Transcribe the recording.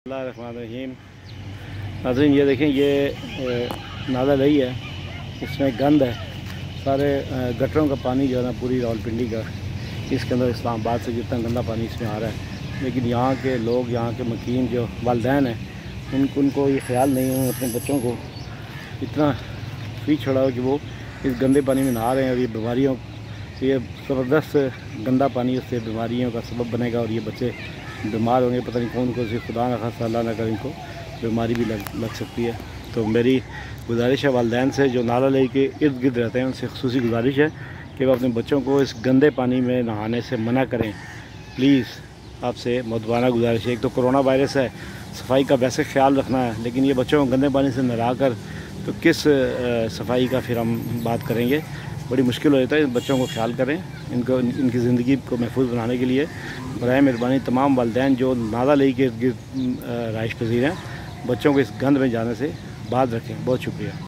बिस्मिल्लाहिर्रहमानिर्रहीम। नाज़रीन ये देखें, ये नाला रही है, इसमें गंद है, सारे गटरों का पानी जो है ना पूरी रावलपिंडी का, इसके अंदर इस्लामाबाद से जितना गंदा पानी इसमें आ रहा है। लेकिन यहाँ के लोग, यहाँ के मकीन जो वालिदैन हैं, उनको ये ख्याल नहीं है, अपने बच्चों को इतना फ्री छोड़ा हो कि वो इस गंदे पानी में नहा रहे हैं। और ये बीमारियों, ये ज़बरदस्त गंदा पानी उससे बीमारियों का सबब बनेगा और ये बच्चे बीमार होंगे। पता नहीं कौन कौन सी, खुदा न खास्ता अल्लाह ना करे, इनको बीमारी भी लग सकती है। तो मेरी गुजारिश है वालिदैन से जो नाला ले के इर्द गिर्द रहते हैं, उनसे ख़ुसूसी गुजारिश है कि वो अपने बच्चों को इस गंदे पानी में नहाने से मना करें। प्लीज़ आपसे मुदवाना गुजारिश है। एक तो कोरोना वायरस है, सफाई का वैसे ख्याल रखना है, लेकिन ये बच्चों को गंदे पानी से नहला कर तो किस सफाई का फिर हम बात करेंगे। बड़ी मुश्किल हो जाता है। बच्चों को ख्याल करें, इनकी ज़िंदगी को महफूज बनाने के लिए बराए मेहरबानी तमाम वालिदैन जो नाला ले के इर्द गिर्द राइश पजीर हैं, बच्चों को इस गंद में जाने से बाज रखें। बहुत शुक्रिया।